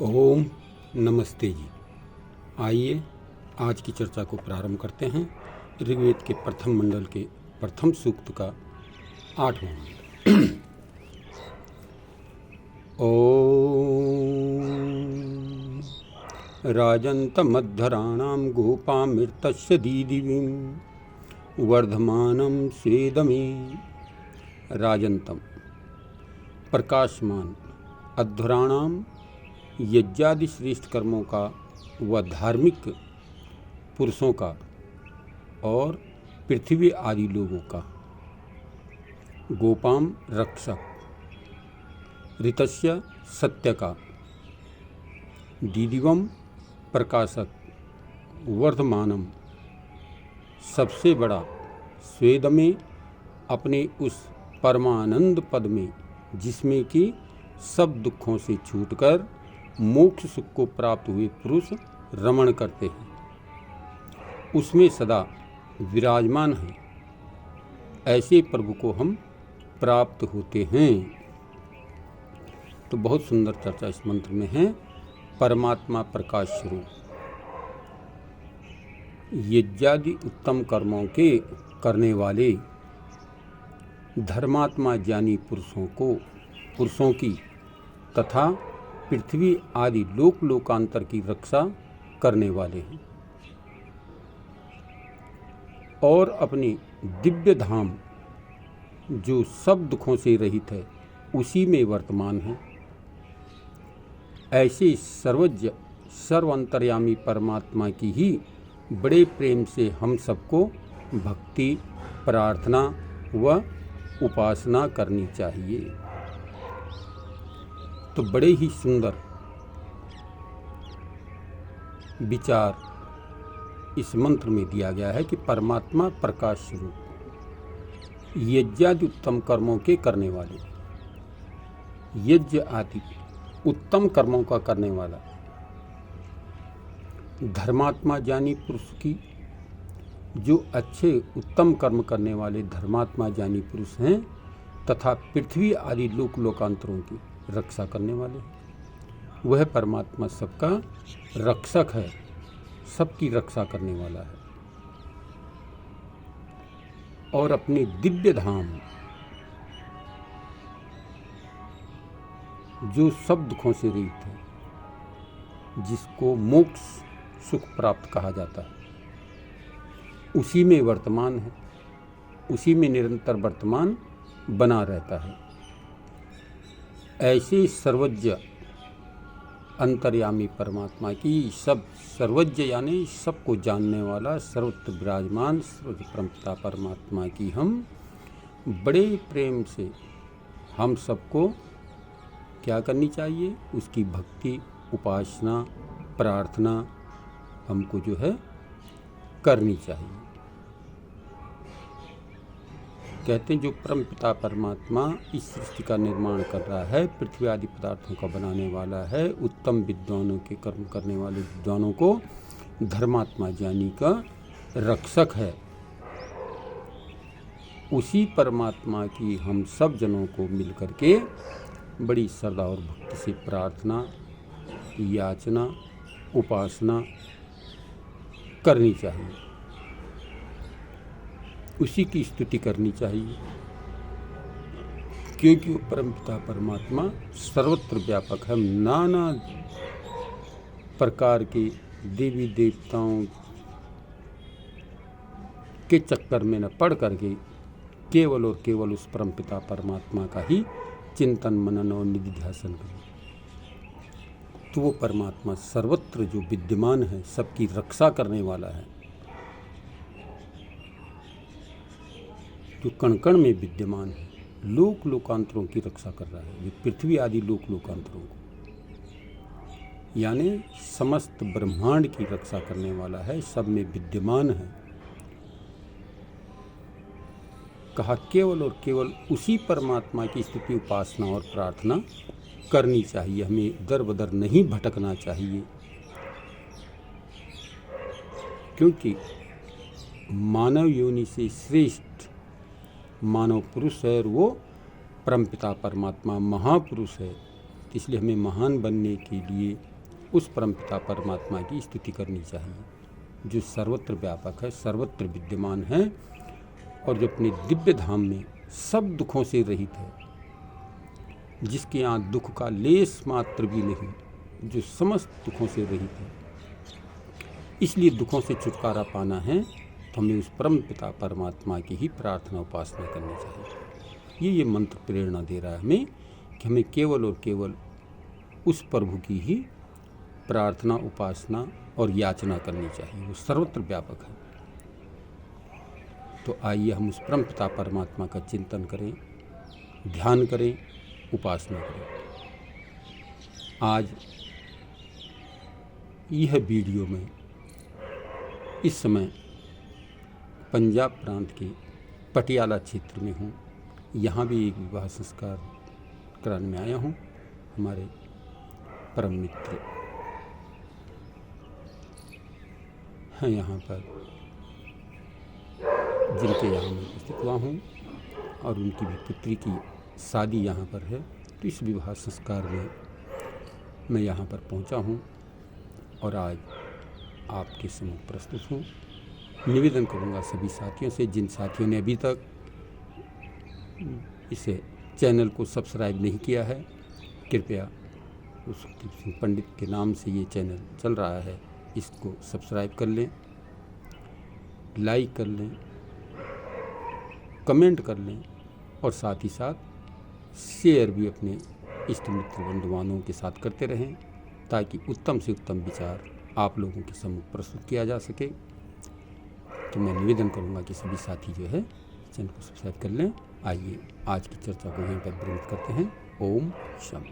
ओम नमस्ते जी। आइए आज की चर्चा को प्रारंभ करते हैं। ऋग्वेद के प्रथम मंडल के प्रथम सूक्त का 8वां मंडल। ओम राजन्तमद्धराणां गोपामृतस्य दीदिवीं वर्धमानं स्वेदमे। राजन्तम प्रकाशमान, अद्धराणाम यज्ञादि श्रेष्ठ कर्मों का व धार्मिक पुरुषों का और पृथ्वी आदि लोगों का, गोपाम रक्षक, ऋतस्य सत्य का, दीदिवम प्रकाशक, वर्धमानम सबसे बड़ा, स्वेद में अपने उस परमानंद पद में जिसमें कि सब दुखों से छूटकर मोक्ष सुख को प्राप्त हुए पुरुष रमण करते हैं, उसमें सदा विराजमान है। ऐसे प्रभु को हम प्राप्त होते हैं। तो बहुत सुंदर चर्चा इस मंत्र में है। परमात्मा प्रकाश स्वरूप यज्ञादि उत्तम कर्मों के करने वाले धर्मात्मा ज्ञानी पुरुषों की तथा पृथ्वी आदि लोक लोकांतर की रक्षा करने वाले हैं और अपने दिव्य धाम जो सब दुखों से रहित है उसी में वर्तमान है। ऐसे सर्वज्ञ सर्वांतर्यामी परमात्मा की ही बड़े प्रेम से हम सबको भक्ति, प्रार्थना व उपासना करनी चाहिए। तो बड़े ही सुंदर विचार इस मंत्र में दिया गया है कि परमात्मा प्रकाश स्वरूप यज्ञादि उत्तम कर्मों के करने वाले, यज्ञ आदि उत्तम कर्मों का करने वाला धर्मात्मा ज्ञानी पुरुष की, जो अच्छे उत्तम कर्म करने वाले धर्मात्मा ज्ञानी पुरुष हैं तथा पृथ्वी आदि लोक लोकांतरों की रक्षा करने वाले हैं, वह परमात्मा सबका रक्षक है, सबकी रक्षा करने वाला है और अपने दिव्य धाम जो सब दुखों से रहित है, जिसको मोक्ष सुख प्राप्त कहा जाता है, उसी में वर्तमान है, उसी में निरंतर वर्तमान बना रहता है। ऐसे सर्वज्ञ अंतर्यामी परमात्मा की, सब सर्वज्ञ यानी सबको जानने वाला, सर्वत्र विराजमान सर्वत्र परमपिता परमात्मा की हम बड़े प्रेम से हम सबको क्या करनी चाहिए? उसकी भक्ति, उपासना, प्रार्थना हमको जो है करनी चाहिए। कहते हैं जो परम पिता परमात्मा इस सृष्टि का निर्माण कर रहा है, पृथ्वी आदि पदार्थों का बनाने वाला है, उत्तम विद्वानों के कर्म करने वाले विद्वानों को धर्मात्मा ज्ञानी का रक्षक है। उसी परमात्मा की हम सब जनों को मिल करके बड़ी श्रद्धा और भक्ति से प्रार्थना, याचना, उपासना करनी चाहिए, उसी की स्तुति करनी चाहिए, क्योंकि वो परमपिता परमात्मा सर्वत्र व्यापक है। नाना प्रकार के देवी देवताओं के चक्कर में न पड़ करके केवल और केवल उस परमपिता परमात्मा का ही चिंतन, मनन और निधिध्यासन करें, तो वो परमात्मा सर्वत्र जो विद्यमान है, सबकी रक्षा करने वाला है, जो कण कण में विद्यमान है, लोक लोकांतरों की रक्षा कर रहा है, ये पृथ्वी आदि लोक लोकांतरों को, यानी समस्त ब्रह्मांड की रक्षा करने वाला है, सब में विद्यमान है। कहा केवल और केवल उसी परमात्मा की स्तुति, उपासना और प्रार्थना करनी चाहिए, हमें दर बदर नहीं भटकना चाहिए, क्योंकि मानव योनि से श्रेष्ठ मानव पुरुष है और वो परमपिता परमात्मा महापुरुष है। तो इसलिए हमें महान बनने के लिए उस परमपिता परमात्मा की स्तुति करनी चाहिए जो सर्वत्र व्यापक है, सर्वत्र विद्यमान है और जो अपने दिव्य धाम में सब दुखों से रहित है, जिसके यहाँ दुख का लेस मात्र भी नहीं, जो समस्त दुखों से रहित है। इसलिए दुखों से छुटकारा पाना है तो हमें उस परम पिता परमात्मा की ही प्रार्थना उपासना करनी चाहिए। ये मंत्र प्रेरणा दे रहा है हमें कि हमें केवल और केवल उस प्रभु की ही प्रार्थना उपासना और याचना करनी चाहिए, वो सर्वत्र व्यापक है। तो आइए हम उस परम पिता परमात्मा का चिंतन करें, ध्यान करें, उपासना करें। आज यह वीडियो में इस समय पंजाब प्रांत के पटियाला क्षेत्र में हूँ। यहाँ भी एक विवाह संस्कार कराने में आया हूँ। हमारे परम मित्र हैं यहाँ पर, जिनके यहाँ मैं उपस्थित हुआ हूँ और उनकी भी पुत्री की शादी यहाँ पर है। तो इस विवाह संस्कार में मैं यहाँ पर पहुँचा हूँ और आज आपके सम्मुख प्रस्तुत हूँ। निवेदन करूँगा सभी साथियों से, जिन साथियों ने अभी तक इसे चैनल को सब्सक्राइब नहीं किया है, कृपया उस पंडित के नाम से ये चैनल चल रहा है, इसको सब्सक्राइब कर लें, लाइक कर लें, कमेंट कर लें और साथ ही साथ शेयर भी अपने इष्ट मित्र बंधुवानों के साथ करते रहें, ताकि उत्तम से उत्तम विचार आप लोगों के सम्मुख प्रस्तुत किया जा सके। तो मैं निवेदन करूंगा कि सभी साथी जो है चैनल को सब्सक्राइब कर लें। आइए आज की चर्चा को यहीं पर विरमित करते हैं। ओम शम।